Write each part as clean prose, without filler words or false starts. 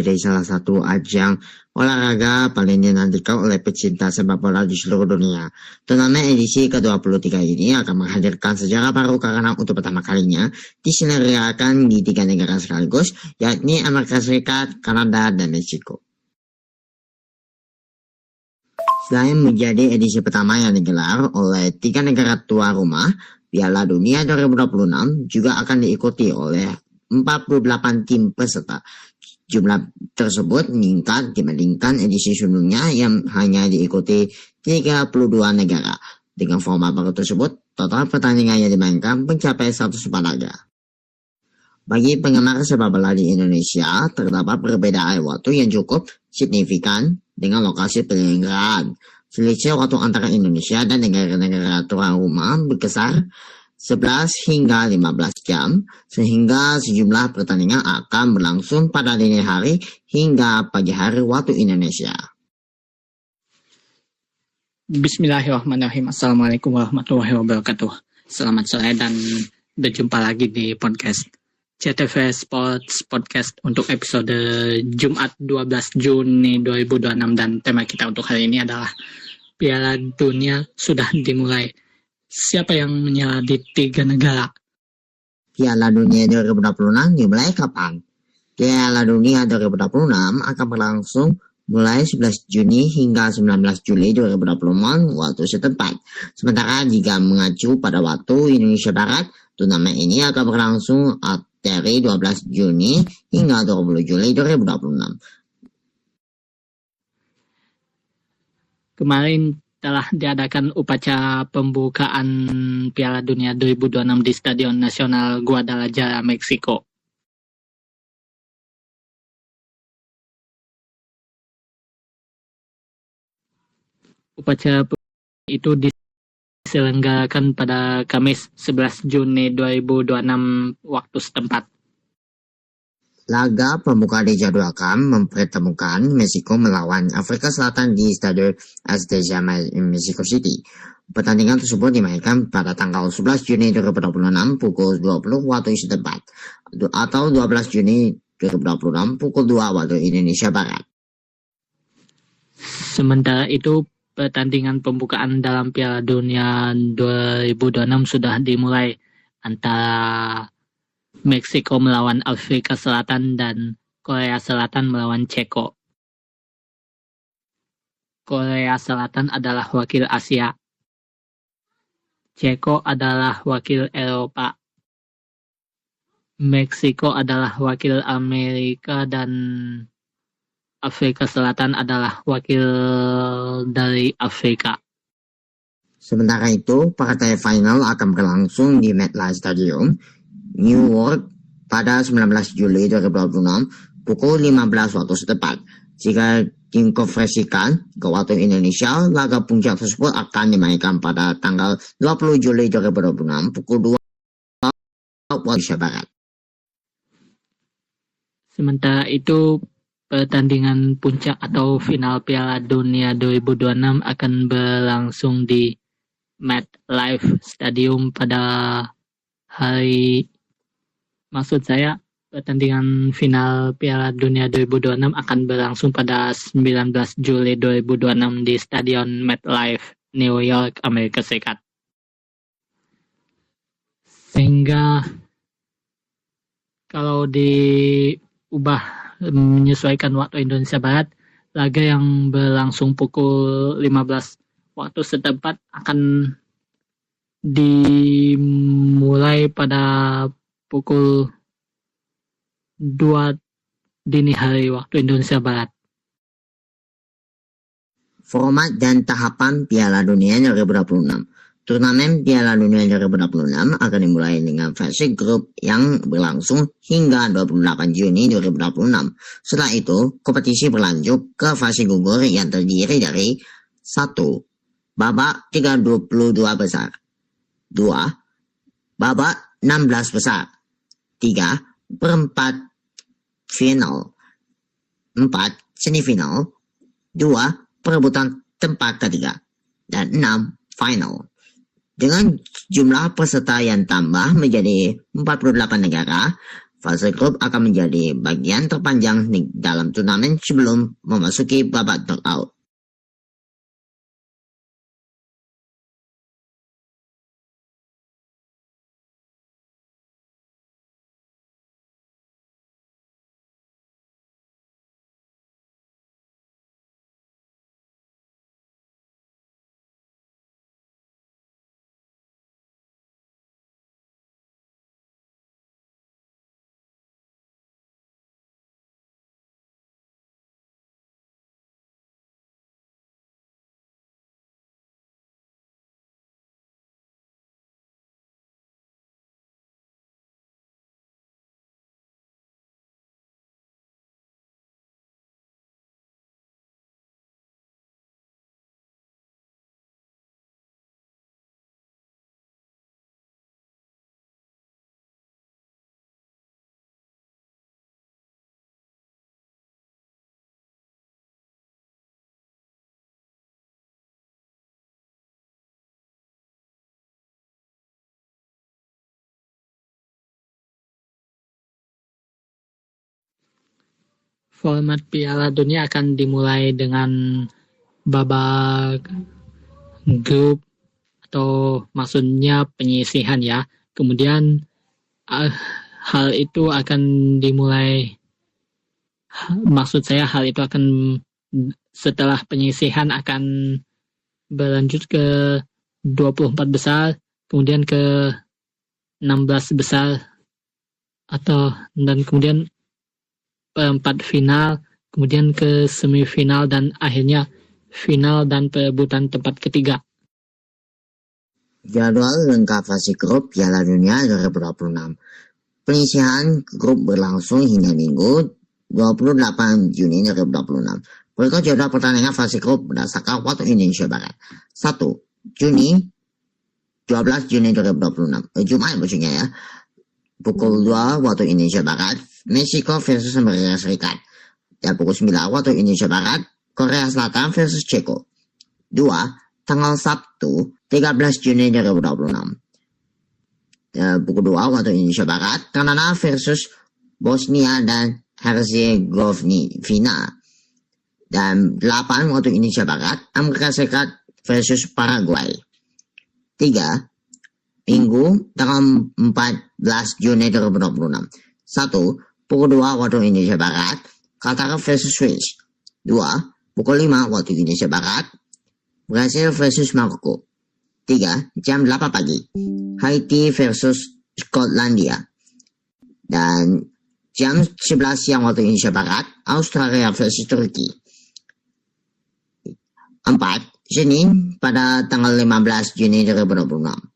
Jadi salah satu ajang olahraga paling dinantikan oleh pecinta sepak bola di seluruh dunia. Turnamen edisi ke-23 ini akan menghadirkan sejarah baru karena untuk pertama kalinya diselenggarakan di 3 negara sekaligus, yakni Amerika Serikat, Kanada, dan Meksiko. Selain menjadi edisi pertama yang digelar oleh 3 negara tuan rumah, Piala Dunia 2026 juga akan diikuti oleh 48 tim peserta. Jumlah tersebut meningkat dibandingkan edisi sebelumnya yang hanya diikuti 32 negara. Dengan format baru tersebut, total pertandingan yang dimainkan mencapai 104 laga. Bagi penggemar sepak bola di Indonesia, terdapat perbedaan waktu yang cukup signifikan dengan lokasi penyelenggaraan. Selisih waktu antara Indonesia dan negara-negara tuan rumah berkisar 11 hingga 15 jam, sehingga sejumlah pertandingan akan berlangsung pada dini hari hingga pagi hari waktu Indonesia. Bismillahirrahmanirrahim. Assalamualaikum warahmatullahi wabarakatuh. Selamat sore dan berjumpa lagi di podcast CTV Sports Podcast untuk episode Jumat 12 Juni 2026, dan tema kita untuk hari ini adalah Piala Dunia sudah dimulai. Siapa yang menyala di 3 negara? Piala Dunia 2026 dimulai kapan? Piala Dunia 2026 akan berlangsung mulai 11 Juni hingga 19 Juli 2026 waktu setempat. Sementara jika mengacu pada waktu Indonesia Barat, turnamen ini akan berlangsung dari 12 Juni hingga 20 Juli 2026. Kemarin telah diadakan upacara pembukaan Piala Dunia 2026 di Stadion Nasional Guadalajara, Meksiko. Upacara itu diselenggarakan pada Kamis 11 Juni 2026 waktu setempat. Laga pembuka dijadwalkan mempertemukan Meksiko melawan Afrika Selatan di Stadion Azteca Mexico City. Pertandingan tersebut dimainkan pada tanggal 11 Juni 2026 pukul 20 waktu setempat atau 12 Juni 2026 pukul 2 waktu Indonesia Barat. Sementara itu, pertandingan pembukaan dalam Piala Dunia 2026 sudah dimulai antara Meksiko melawan Afrika Selatan dan Korea Selatan melawan Ceko. Korea Selatan adalah wakil Asia. Ceko adalah wakil Eropa. Meksiko adalah wakil Amerika dan Afrika Selatan adalah wakil dari Afrika. Sementara itu, partai final akan berlangsung di MetLife Stadium, New York pada 19 Juli 2026 pukul 15 waktu setempat. Jika dikonversikan ke waktu Indonesia, laga puncak tersebut akan dimainkan pada tanggal 20 Juli 2026 pukul 2 waktu Indonesia Barat. Sementara itu, pertandingan puncak atau final Piala Dunia 2026 akan berlangsung di MetLife Stadium pada pertandingan final Piala Dunia 2026 akan berlangsung pada 19 Juli 2026 di Stadion MetLife, New York, Amerika Serikat. Sehingga kalau menyesuaikan waktu Indonesia Barat, laga yang berlangsung pukul 15 waktu setempat akan dimulai pada pukul 2 dini hari waktu Indonesia Barat. Format dan tahapan Piala Dunia 2026. Turnamen Piala Dunia 2026 akan dimulai dengan fase grup yang berlangsung hingga 28 Juni 2026. Setelah itu, kompetisi berlanjut ke fase gugur yang terdiri dari 1. Babak 32 besar. 2. Babak 16 besar. 3. Perempat final. 4. Semifinal. 2. Perebutan tempat ketiga. Dan 6. Final. Dengan jumlah peserta yang tambah menjadi 48 negara, Fase grup akan menjadi bagian terpanjang dalam turnamen sebelum memasuki babak knockout. Format Piala Dunia akan dimulai dengan babak grup atau maksudnya penyisihan ya. Kemudian hal itu akan dimulai, maksud saya hal itu akan setelah penyisihan akan berlanjut ke 24 besar, kemudian ke 16 besar dan kemudian perempat final, kemudian ke semifinal dan akhirnya final dan perebutan tempat ketiga. Jadwal lengkap fase grup Piala Dunia 2026. Penyisihan grup berlangsung hingga Minggu 28 Juni 2026. Berikut jadwal pertandingan fase grup berdasarkan waktu Indonesia Barat. 1. Juni 12 Juni 2026. Jumat maksudnya ya. Pukul 2 waktu Indonesia Barat, Meksiko versus Amerika Serikat. Dan pukul 9 waktu Indonesia Barat, Korea Selatan versus Ceko. 2. Tanggal Sabtu 13 Juni 2026. Pukul 2 waktu Indonesia Barat, Kanada versus Bosnia dan Herzegovina. Dan 8 waktu Indonesia Barat, Amerika Serikat versus Paraguay. 3. Minggu tanggal 14 Juni 2026. 1. Pukul 2 waktu Indonesia Barat, Qatar versus Swiss. 2. Pukul 5 waktu Indonesia Barat, Brasil versus Maroko. 3. Jam 8 pagi, Haiti versus Skotlandia. Dan jam 11 siang waktu Indonesia Barat, Australia versus Turki. 4. Senin pada tanggal 15 Juni 2026.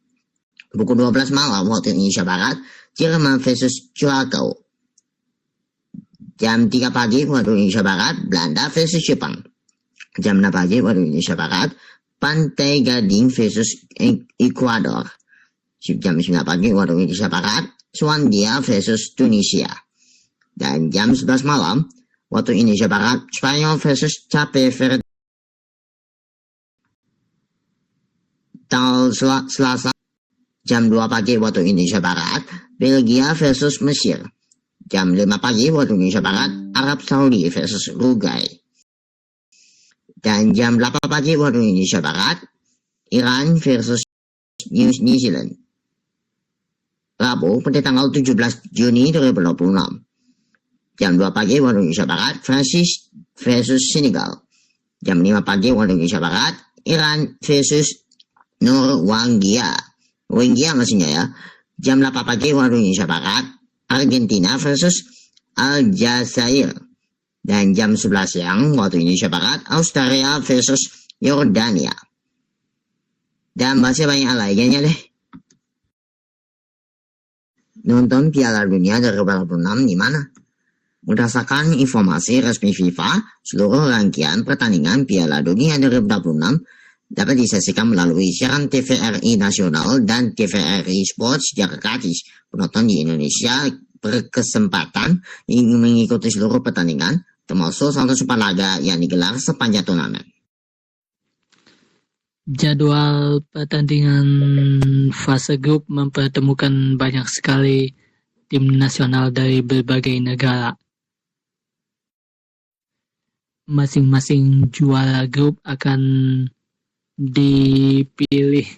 Pukul 12 malam waktu Indonesia Barat, Jerman versus Curacao. Jam 3 pagi waktu Indonesia Barat, Belanda versus Jepang. Jam 6 pagi waktu Indonesia Barat, Pantai Gading versus Ecuador. Jam 9 pagi waktu Indonesia Barat, Swandia versus Tunisia. Dan jam 11 malam waktu Indonesia Barat, Spanyol versus Cape Verde. Tanggal Selasa, jam 2 pagi waktu Indonesia Barat, Belgia versus Mesir. Jam 5 pagi waktu Indonesia Barat, Arab Saudi versus Uruguay. Dan jam 8 pagi waktu Indonesia Barat, Iran versus New Zealand. Rabu pada tanggal 17 Juni 2026. Jam 2 pagi waktu Indonesia Barat, Prancis versus Senegal. Jam 5 pagi waktu Indonesia Barat, Iran versus Norwegia maksudnya ya. Jam 8 pagi waktu Indonesia Barat, Argentina versus Aljazair. Dan jam 11 siang waktu Indonesia Barat, Australia versus Yordania. Dan masih banyak lainnya deh. Nonton Piala Dunia 2026 di mana? Berdasarkan informasi resmi FIFA, seluruh rangkaian pertandingan Piala Dunia 2026 dapat disaksikan melalui siaran TVRI Nasional dan TVRI Sport secara gratis. Penonton di Indonesia berkesempatan ingin mengikuti seluruh pertandingan, termasuk satu super laga yang digelar sepanjang turnamen. Jadwal pertandingan fase grup mempertemukan banyak sekali tim nasional dari berbagai negara. Masing-masing juara grup akan dipilih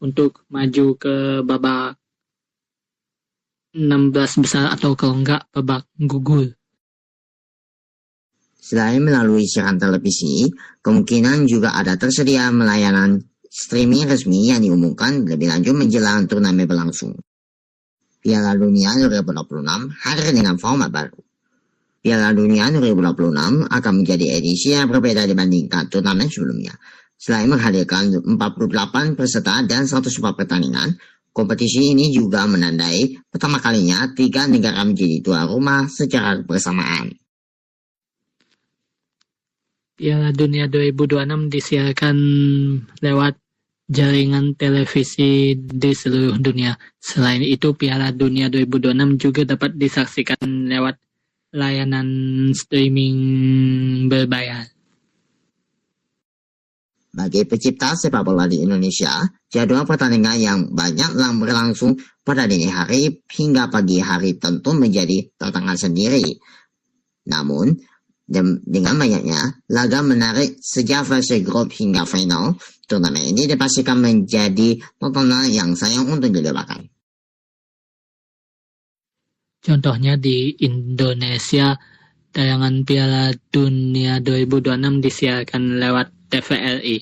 untuk maju ke babak 16 besar atau kalau enggak babak gugur. Selain melalui siaran televisi, kemungkinan juga ada tersedia layanan streaming resmi yang diumumkan lebih lanjut menjelang turnamen berlangsung. Piala Dunia 2026 hadir dengan format baru. Piala Dunia 2026 akan menjadi edisi yang berbeda dibandingkan turnamen sebelumnya. Selain menghadirkan 48 peserta dan 104 pertandingan, kompetisi ini juga menandai pertama kalinya 3 negara menjadi tuan rumah secara bersamaan. Piala Dunia 2026 disiarkan lewat jaringan televisi di seluruh dunia. Selain itu, Piala Dunia 2026 juga dapat disaksikan lewat layanan streaming berbayar. Bagi pencipta sepak bola di Indonesia, jadwal pertandingan yang banyak berlangsung pada dini hari hingga pagi hari tentu menjadi tantangan sendiri. Namun, dengan banyaknya laga menarik sejak fase grup hingga final, turnamen ini dipastikan menjadi tontonan yang sayang untuk dilewatkan. Contohnya di Indonesia, tayangan Piala Dunia 2026 disiarkan lewat TVRI.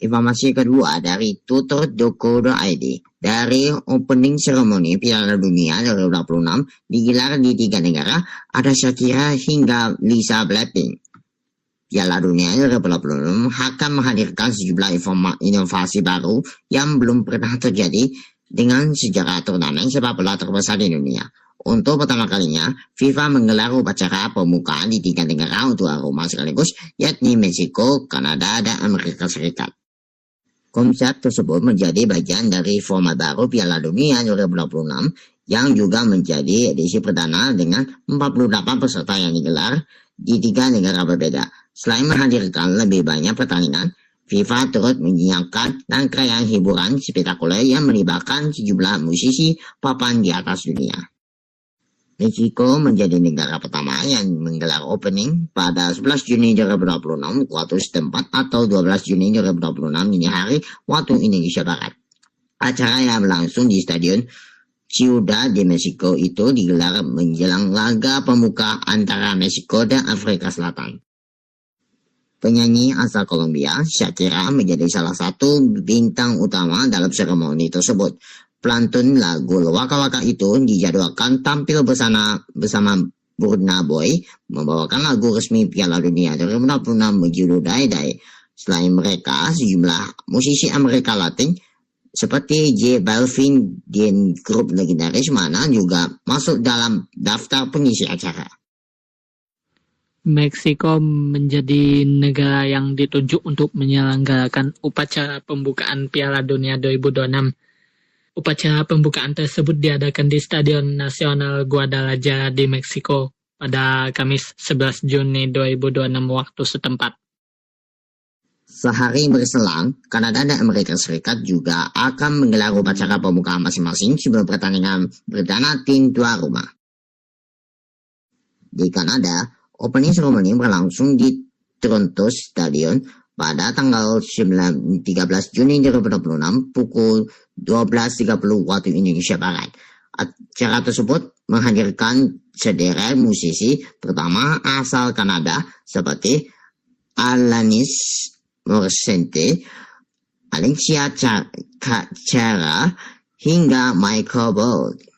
Informasi kedua dari tutor.co.id. Dari opening ceremony Piala Dunia 2026 digelar di 3 negara, ada Shakira hingga Lisa Blackpink. Piala Dunia 2026 akan menghadirkan sejumlah inovasi baru yang belum pernah terjadi dengan sejarah turnamen sepak bola terbesar di dunia. Untuk pertama kalinya, FIFA menggelar upacara pembukaan di 3 negara untuk rumah sekaligus, yakni Meksiko, Kanada, dan Amerika Serikat. Konsep tersebut menjadi bagian dari format baru Piala Dunia 2026 yang juga menjadi edisi perdana dengan 48 peserta yang digelar di 3 negara berbeda. Selain menghadirkan lebih banyak pertandingan, FIFA turut menyiapkan rangkaian hiburan spektakuler yang melibatkan sejumlah musisi papan di atas dunia. Meksiko menjadi negara pertama yang menggelar opening pada 11 Juni 2026 waktu setempat atau 12 Juni 2026 dini hari waktu Indonesia Barat. Acara yang berlangsung di Stadion Ciudad de Mexico itu digelar menjelang laga pembuka antara Meksiko dan Afrika Selatan. Penyanyi asal Kolombia, Shakira, menjadi salah satu bintang utama dalam seremoni tersebut. Pelantun lagu Waka Waka itu dijadwalkan tampil bersama Burna Boy membawakan lagu resmi Piala Dunia 2026 berjudul Die Die. Selain mereka, sejumlah musisi Amerika Latin seperti J Balvin dan grup legendaris mana juga masuk dalam daftar pengisi acara. Meksiko menjadi negara yang ditunjuk untuk menyelenggarakan upacara pembukaan Piala Dunia 2026. Upacara pembukaan tersebut diadakan di Stadion Nasional Guadalajara di Meksiko pada Kamis 11 Juni 2026 waktu setempat. Sehari berselang, Kanada dan Amerika Serikat juga akan menggelar upacara pembukaan masing-masing sebelum pertandingan perdana tim tuan rumah. Di Kanada, opening ceremony berlangsung di Toronto Stadium pada tanggal 13 Juni 2026 pukul 12.30 waktu Indonesia Barat. Acara tersebut menghadirkan sederet musisi pertama asal Kanada seperti Alanis Morissette, Alessia Cara, hingga Michael Bublé.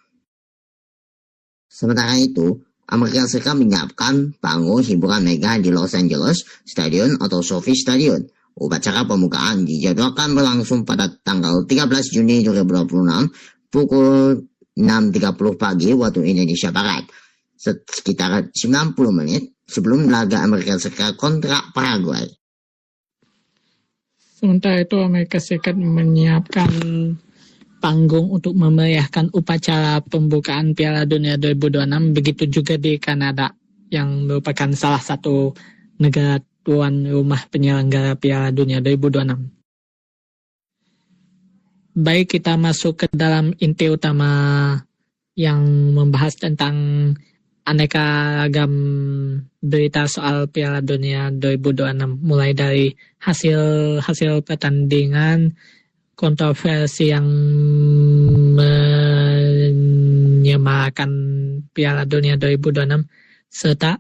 Sementara itu, Amerika Serikat menyiapkan panggung hiburan mega di Los Angeles Stadium atau SoFi Stadium. Upacara pembukaan dijadwalkan berlangsung pada tanggal 13 Juni 2026 pukul 6.30 pagi waktu Indonesia Barat, sekitar 90 menit sebelum laga Amerika Serikat kontra Paraguay. Sementara itu, Amerika Serikat menyiapkan panggung untuk memeriahkan upacara pembukaan Piala Dunia 2026, begitu juga di Kanada yang merupakan salah satu negara tuan rumah penyelenggara Piala Dunia 2026. Baik, kita masuk ke dalam inti utama yang membahas tentang aneka ragam berita soal Piala Dunia 2026, mulai dari hasil pertandingan, kontroversi yang menyemarakan Piala Dunia 2026, serta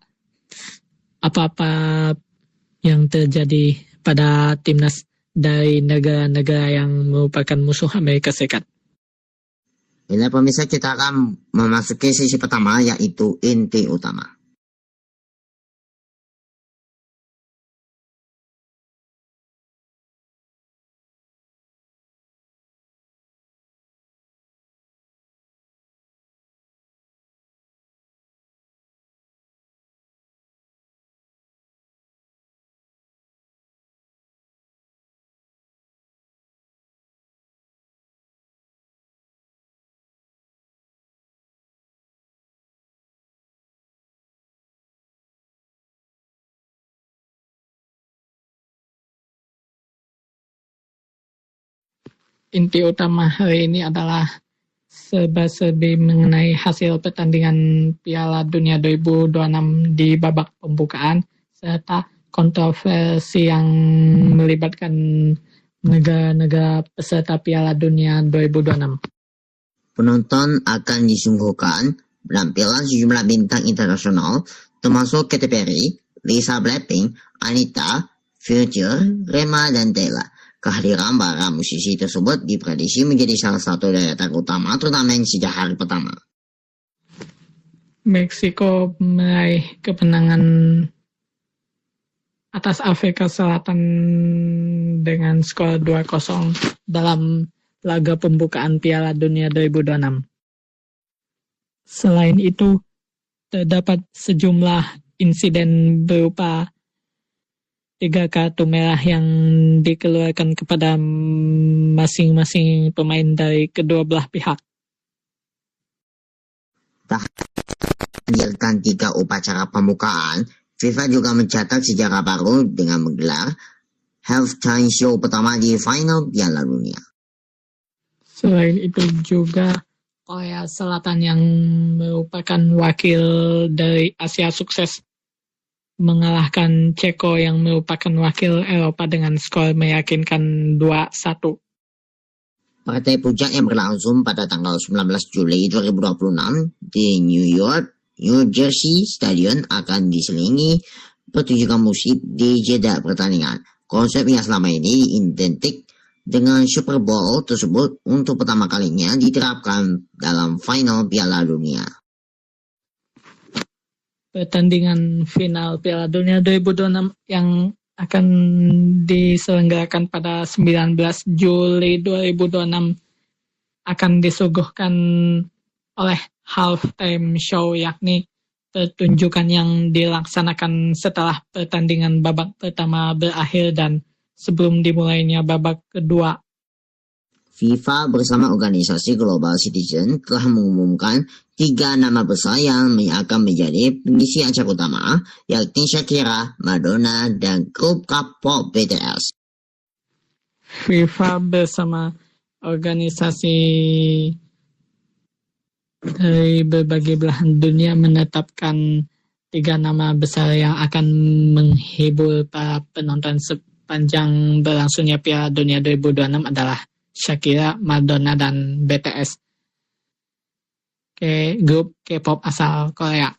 apa-apa yang terjadi pada timnas dari negara-negara yang merupakan musuh Amerika Serikat. Bila pemirsa, kita akan memasuki sesi pertama yaitu inti utama. Inti utama hari ini adalah serba-serbi mengenai hasil pertandingan Piala Dunia 2026 di babak pembukaan, serta kontroversi yang melibatkan negara-negara peserta Piala Dunia 2026. Penonton akan disuguhkan penampilan sejumlah bintang internasional termasuk Katy Perry, Lisa Blackpink, Anita, Future, Rema, dan Taylor. Kehadiran para musisi tersebut diprediksi menjadi salah satu daya tarik utama turnamen sejak hari pertama. Meksiko meraih kemenangan atas Afrika Selatan dengan skor 2-0 dalam laga pembukaan Piala Dunia 2026. Selain itu, terdapat sejumlah insiden berupa 3 kartu merah yang dikeluarkan kepada masing-masing pemain dari kedua belah pihak. Tak hadirkan 3 upacara pembukaan, FIFA juga mencatat sejarah baru dengan menggelar halftime show pertama di final Piala Dunia. Selain itu juga Korea Selatan yang merupakan wakil dari Asia sukses mengalahkan Ceko yang merupakan wakil Eropa dengan skor meyakinkan 2-1. Partai puncak yang berlangsung pada tanggal 19 Juli 2026 di New York, New Jersey Stadium akan diselingi pertunjukan musik di jeda pertandingan. Konsep yang selama ini identik dengan Super Bowl tersebut untuk pertama kalinya diterapkan dalam final Piala Dunia. Pertandingan final Piala Dunia 2026 yang akan diselenggarakan pada 19 Juli 2026 akan disuguhkan oleh halftime show, yakni pertunjukan yang dilaksanakan setelah pertandingan babak pertama berakhir dan sebelum dimulainya babak kedua. FIFA bersama organisasi Global Citizen telah mengumumkan 3 nama besar yang akan menjadi pengisi acara utama, yakni Shakira, Madonna, dan grup K-pop BTS. FIFA bersama organisasi dari berbagai belahan dunia menetapkan 3 nama besar yang akan menghibur para penonton sepanjang berlangsungnya Piala Dunia 2026 adalah Shakira, Madonna, dan BTS, grup K-pop asal Korea.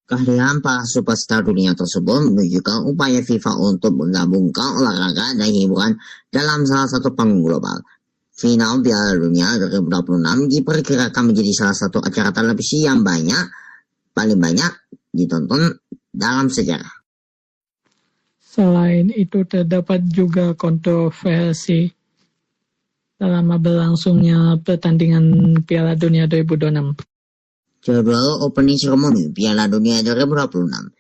Kehadiran para superstar dunia tersebut menunjukkan upaya FIFA untuk menggabungkan olahraga dan hiburan dalam salah satu panggung global. Final Piala Dunia 2026 diperkirakan menjadi salah satu acara televisi yang paling banyak ditonton dalam sejarah. Selain itu, terdapat juga kontroversi selama berlangsungnya pertandingan Piala Dunia 2026. Jadwal opening ceremony Piala Dunia 2026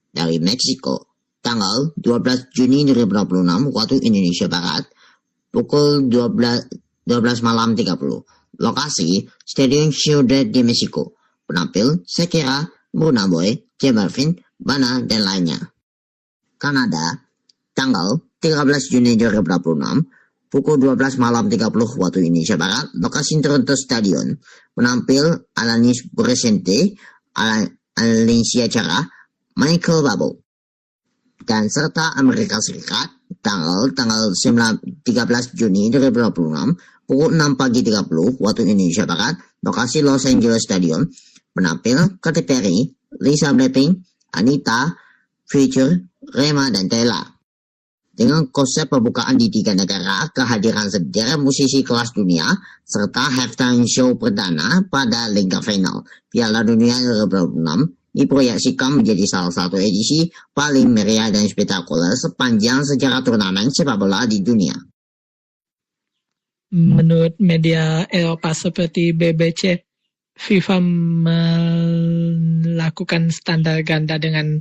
dari Meksiko, tanggal 12 Juni 2026 waktu Indonesia Barat, pukul 12 malam 30. Lokasi Stadion Ciudad de Mexico. Penampil Shakira, Burna Boy, J Balvin, Bana, dan lainnya. Kanada, tanggal 13 Juni 2026, pukul 12 malam 30 waktu Indonesia Barat, lokasi Toronto Stadion. Penampil Alanis Morissette, Alicia Cara, Michael Bublé. Dan serta Amerika Serikat, tanggal 13 Juni 2026, pukul 6 pagi 30 waktu Indonesia Barat, lokasi Los Angeles Stadion. Penampil Katy Perry, Lisa Blackpink, Anita, Future, Rema, dan Taylor. Dengan konsep pembukaan di 3 negara, kehadiran sederet musisi kelas dunia, serta halftime show perdana pada laga final Piala Dunia 2026 diproyeksikan menjadi salah satu edisi paling meriah dan spektakuler sepanjang sejarah turnamen sepak bola di dunia. Menurut media Eropa seperti BBC, FIFA melakukan standar ganda dengan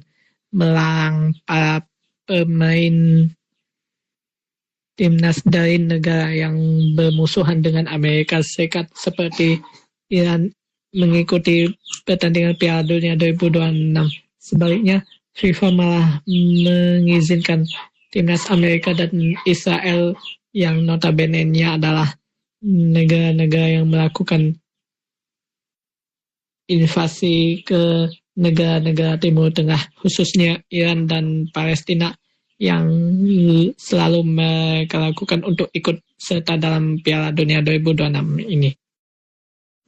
melarang para pemain timnas dari negara yang bermusuhan dengan Amerika Serikat seperti Iran mengikuti pertandingan Piala Dunia 2026. Sebaliknya, FIFA malah mengizinkan timnas Amerika dan Israel yang notabene-nya adalah negara-negara yang melakukan invasi ke negara-negara Timur Tengah, khususnya Iran dan Palestina, yang selalu mereka lakukan untuk ikut serta dalam Piala Dunia 2026 ini.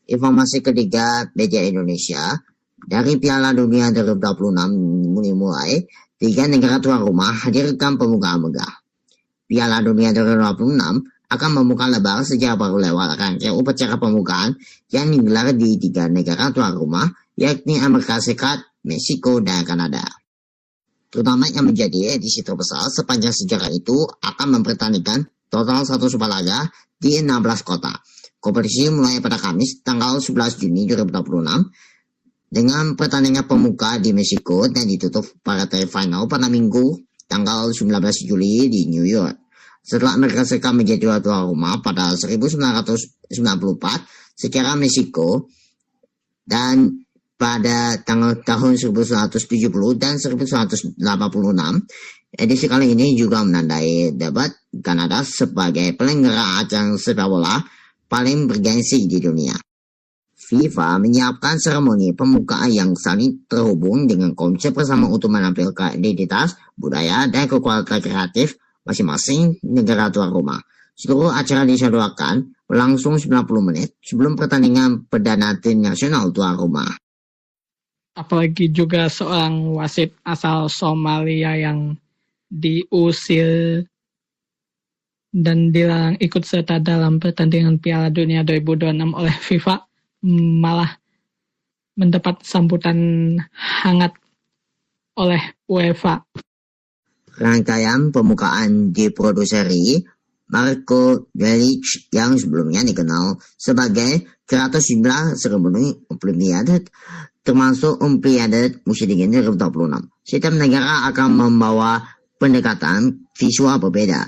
Informasi ketiga media Indonesia, dari Piala Dunia 2026 mulai 3 negara tuan rumah hadirkan pembukaan megah. Piala Dunia 2026 akan membuka lebar sejarah baru lewat rangkaian upacara pembukaan yang digelar di 3 negara tuan rumah, yakni Amerika Serikat, Meksiko, dan Kanada. Turnamen yang menjadi edisi terbesar sepanjang sejarah itu akan mempertandingkan total 1 super laga di 16 kota. Kompetisi mulai pada Kamis tanggal 11 Juni 2026 dengan pertandingan pembuka di Meksiko dan ditutup partai final pada Minggu tanggal 19 Juli di New York. Setelah Amerika Serikat menjadi tuan rumah pada 1994 secara Meksiko dan pada tahun 1970 dan 1986, edisi kali ini juga menandai debat Kanada sebagai penyelenggara ajang sepak bola paling bergengsi di dunia. FIFA menyiapkan seremoni pembukaan yang saling terhubung dengan konsep bersama untuk menampilkan identitas, budaya, dan kekuatan kreatif masing-masing negara tuan rumah. Seluruh acara dijadwalkan berlangsung 90 menit sebelum pertandingan perdana tim nasional tuan rumah. Apalagi juga seorang wasit asal Somalia yang diusir dan dilarang ikut serta dalam pertandingan Piala Dunia 2026 oleh FIFA malah mendapat sambutan hangat oleh UEFA. Rangkaian pembukaan diproduseri Marko Velic yang sebelumnya dikenal sebagai kreator sejumlah seremoni Olimpiade termasuk Olimpiade musim dingin 2026. Setiap negara akan membawa pendekatan visual berbeda.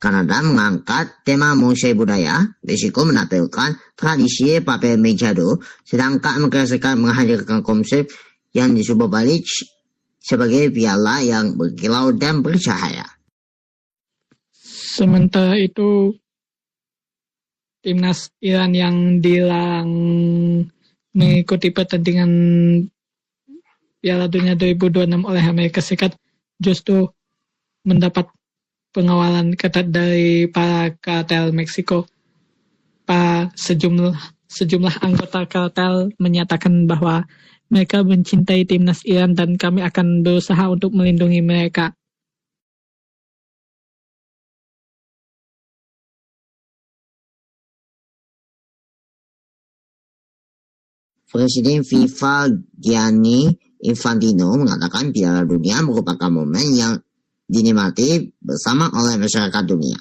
Kanada mengangkat tema musik budaya, Meksiko menampilkan tradisi papel mechado, sedangkan Amerika menghadirkan konsep yang disebut Velic sebagai piala yang berkilau dan bercahaya. Sementara itu, timnas Iran yang dilarang mengikuti pertandingan Piala Dunia 2026 oleh Amerika Serikat justru mendapat pengawalan ketat dari para kartel Meksiko. Sejumlah anggota kartel menyatakan bahwa mereka mencintai timnas Iran dan kami akan berusaha untuk melindungi mereka. Presiden FIFA Gianni Infantino mengatakan Piala Dunia merupakan momen yang dinikmati bersama oleh masyarakat dunia.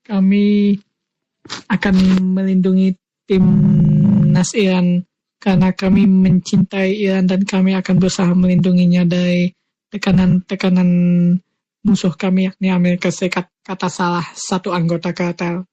Kami akan melindungi timnas Iran karena kami mencintai Iran dan kami akan berusaha melindunginya dari tekanan musuh kami yakni Amerika Serikat, kata salah satu anggota kartel.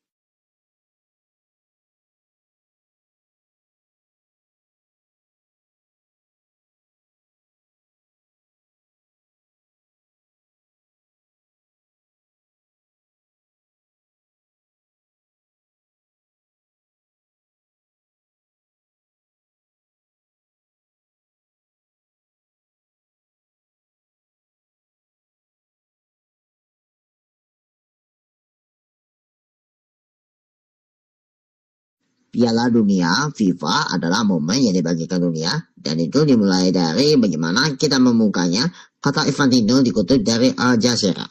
Piala Dunia FIFA adalah momen yang dibagikan dunia dan itu dimulai dari bagaimana kita membukanya, kata Infantino dikutip dari Al Jazeera.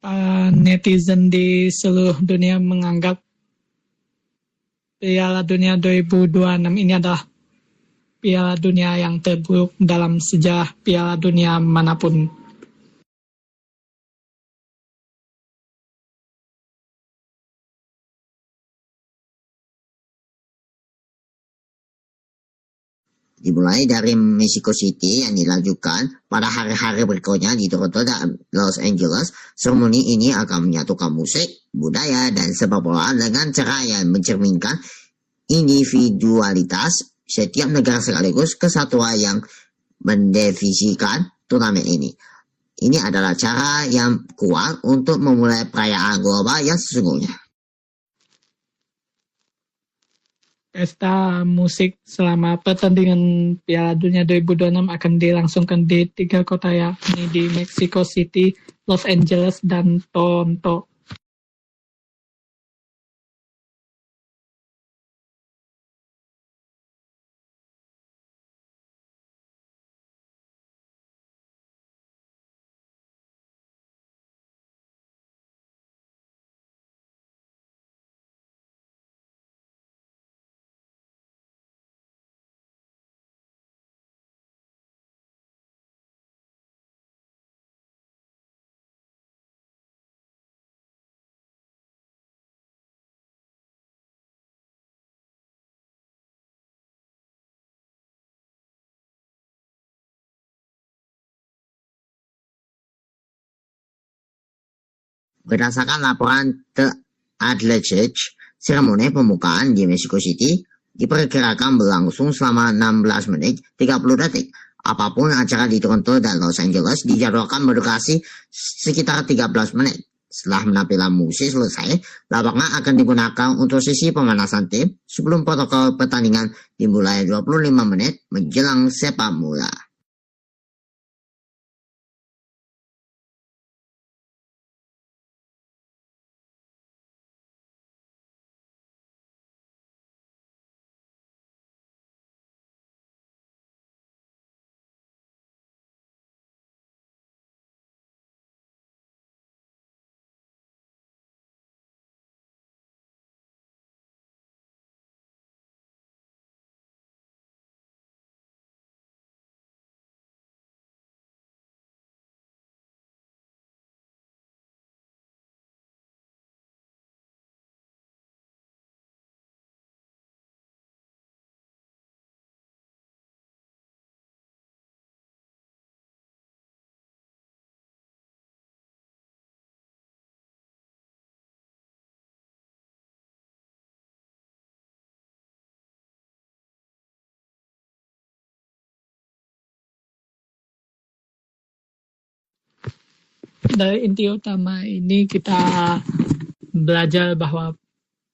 Para netizen di seluruh dunia menganggap Piala Dunia 2026 ini adalah Piala Dunia yang terburuk dalam sejarah Piala Dunia manapun. Dimulai dari Mexico City yang dilanjutkan pada hari-hari berikutnya di Toronto dan Los Angeles. Seremoni ini akan menyatukan musik, budaya, dan sepak bola dengan cara yang mencerminkan individualitas setiap negara sekaligus kesatuan yang mendefinisikan turnamen ini. Ini adalah cara yang kuat untuk memulai perayaan global yang sesungguhnya. Pesta musik selama pertandingan Piala Dunia 2026 akan dilangsungkan di 3 kota yakni di Mexico City, Los Angeles, dan Toronto. Berdasarkan laporan The Athletic, seremoni pembukaan di Mexico City diperkirakan berlangsung selama 16 menit 30 detik. Apapun acara di Toronto dan Los Angeles dijadwalkan berdurasi sekitar 13 menit. Setelah penampilan musik selesai, lapangan akan digunakan untuk sesi pemanasan tim sebelum protokol pertandingan dimulai 25 menit menjelang sepak bola. Dari inti utama ini kita belajar bahwa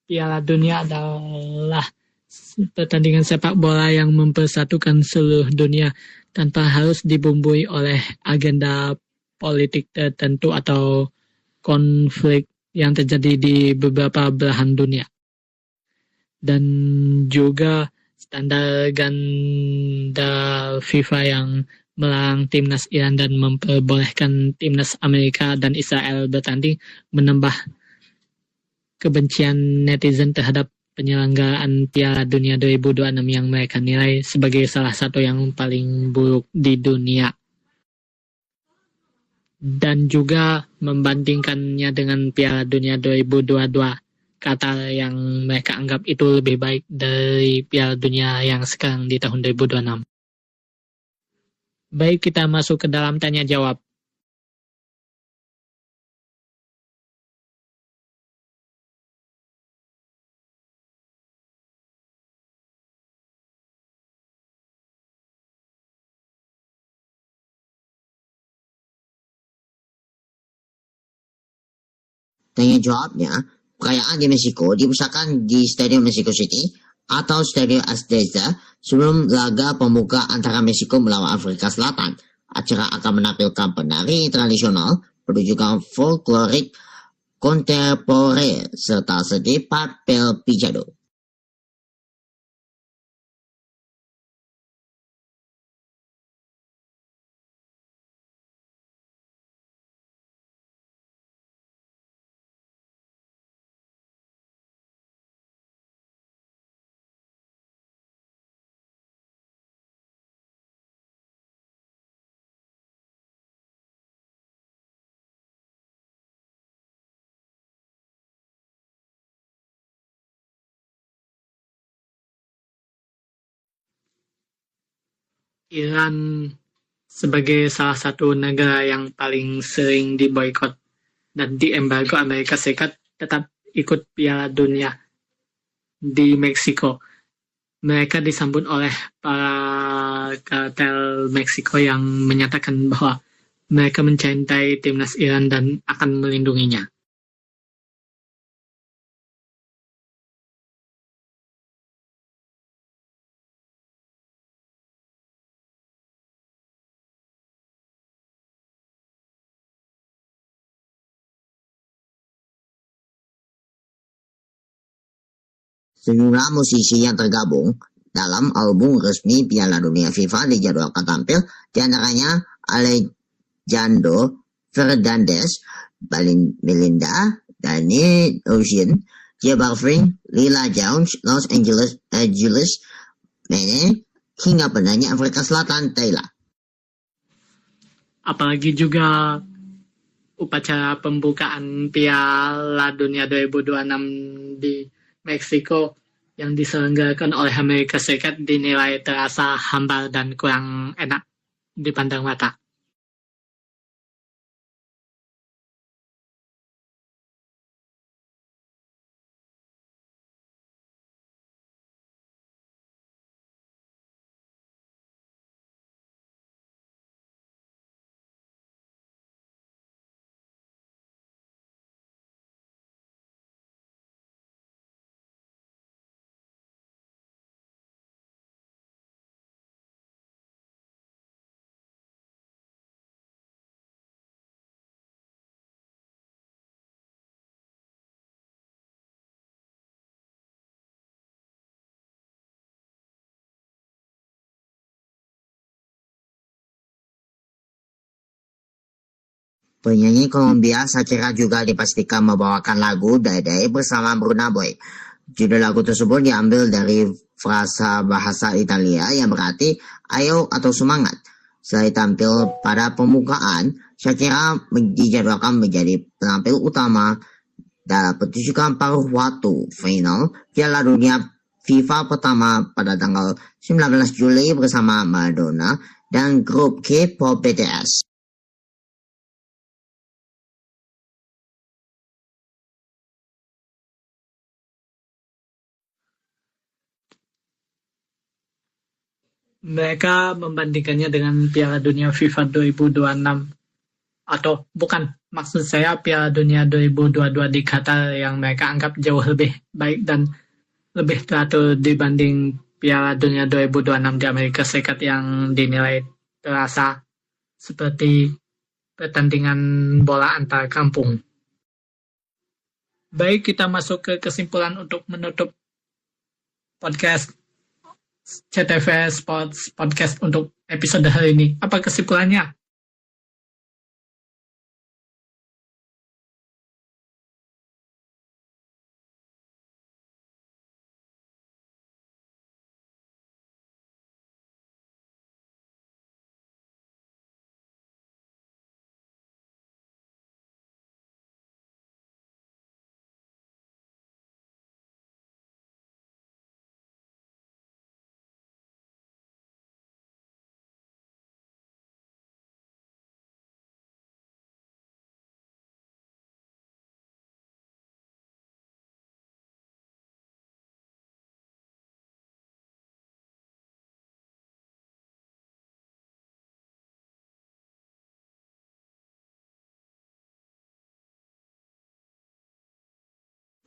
Piala Dunia adalah pertandingan sepak bola yang mempersatukan seluruh dunia tanpa harus dibumbui oleh agenda politik tertentu atau konflik yang terjadi di beberapa belahan dunia. Dan juga standar ganda FIFA yang melarang timnas Iran dan memperbolehkan timnas Amerika dan Israel bertanding menambah kebencian netizen terhadap penyelenggaraan Piala Dunia 2026 yang mereka nilai sebagai salah satu yang paling buruk di dunia. Dan juga membandingkannya dengan Piala Dunia 2022 Qatar yang mereka anggap itu lebih baik dari Piala Dunia yang sekarang di tahun 2026. Baik, kita masuk ke dalam tanya jawab. Tanya jawabnya, perayaan di Meksiko dipusatkan di Stadium Mexico City atau Stadium Azteca sebelum laga pembuka antara Meksiko melawan Afrika Selatan. Acara akan menampilkan penari tradisional, pertunjukan folklorik kontemporer, serta seni papel pijado. Iran sebagai salah satu negara yang paling sering diboikot dan diembargo Amerika Serikat tetap ikut Piala Dunia di Meksiko. Mereka disambut oleh para kartel Meksiko yang menyatakan bahwa mereka mencintai timnas Iran dan akan melindunginya. Sejumlah musisi yang tergabung dalam album resmi Piala Dunia FIFA dijadwalkan tampil, di antaranya Alejandro Fernandez, Belinda, Danny Ocean, J Balvin, Lila Jones, Los Angeles, Mene, hingga penyanyi Afrika Selatan Taylor. Apalagi juga upacara pembukaan Piala Dunia 2026 di Meksiko yang diselenggarakan oleh Amerika Serikat dinilai terasa hambar dan kurang enak dipandang mata. Penyanyi Kolombia Shakira juga dipastikan membawakan lagu Day bersama Burna Boy. Judul lagu tersebut diambil dari frasa bahasa Italia yang berarti ayo atau semangat. Selain tampil pada pembukaan, Shakira dijadwalkan menjadi penampil utama dalam pertunjukan paruh waktu final Piala Dunia FIFA pertama pada tanggal 19 Juli bersama Madonna dan grup K-pop BTS. Mereka membandingkannya dengan Piala Dunia FIFA 2026 atau bukan, maksud saya Piala Dunia 2022 di Qatar yang mereka anggap jauh lebih baik dan lebih teratur dibanding Piala Dunia 2026 di Amerika Serikat yang dinilai terasa seperti pertandingan bola antar kampung. Baik, kita masuk ke kesimpulan untuk menutup podcast CTV Sports Podcast untuk episode hari ini. Apa kesimpulannya?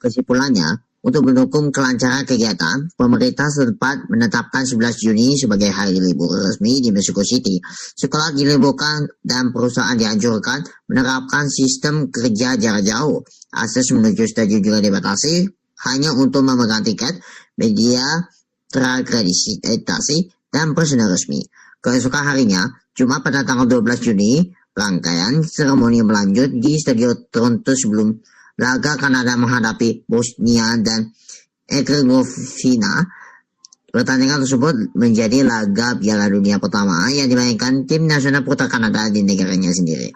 Kesimpulannya, untuk mendukung kelancaran kegiatan, pemerintah setempat menetapkan 11 Juni sebagai hari libur resmi di Mexico City. Sekolah diliburkan dan perusahaan dianjurkan menerapkan sistem kerja jarak jauh. Akses menuju stadion juga dibatasi hanya untuk memegang tiket, media terakreditasi, dan personel resmi. Keesokan harinya, Jumat pada tanggal 12 Juni, rangkaian seremoni melanjut di Stadion Toronto sebelum laga Kanada menghadapi Bosnia dan Herzegovina. Pertandingan tersebut menjadi laga Piala Dunia pertama yang dimainkan tim nasional putra Kanada di negaranya sendiri.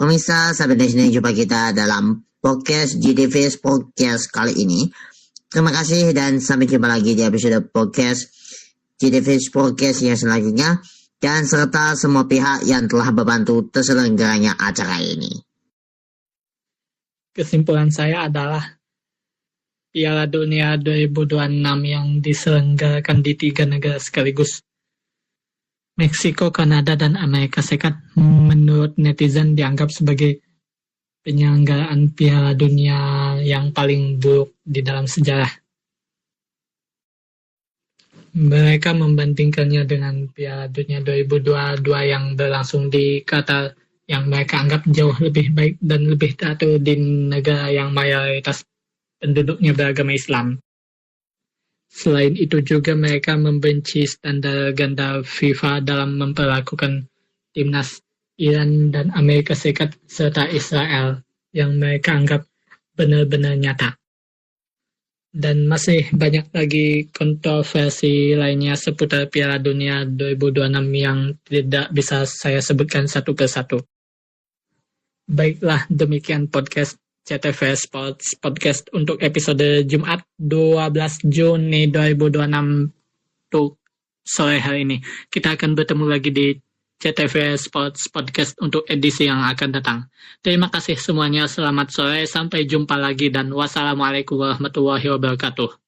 Pemirsa, sampai di sini jumpa kita dalam podcast GDV Podcast kali ini. Terima kasih dan sampai jumpa lagi di episode podcast GDV Podcast yang selanjutnya, dan serta semua pihak yang telah membantu terselenggaranya acara ini. Kesimpulan saya adalah Piala Dunia 2026 yang diselenggarakan di 3 negara sekaligus, Meksiko, Kanada, dan Amerika Serikat, menurut netizen dianggap sebagai penyelenggaraan Piala Dunia yang paling buruk di dalam sejarah. Mereka membandingkannya dengan Piala Dunia 2022 yang berlangsung di Qatar, yang mereka anggap jauh lebih baik dan lebih teratur di negara yang mayoritas penduduknya beragama Islam. Selain itu juga mereka membenci standar ganda FIFA dalam memperlakukan timnas Iran dan Amerika Serikat serta Israel yang mereka anggap benar-benar nyata. Dan masih banyak lagi kontroversi lainnya seputar Piala Dunia 2026 yang tidak bisa saya sebutkan satu persatu. Baiklah, demikian podcast CTV Sports Podcast untuk episode Jumat 12 Juni 2026 untuk sore hari ini. Kita akan bertemu lagi di CTV Sports Podcast untuk edisi yang akan datang. Terima kasih semuanya, selamat sore, sampai jumpa lagi, dan wassalamualaikum warahmatullahi wabarakatuh.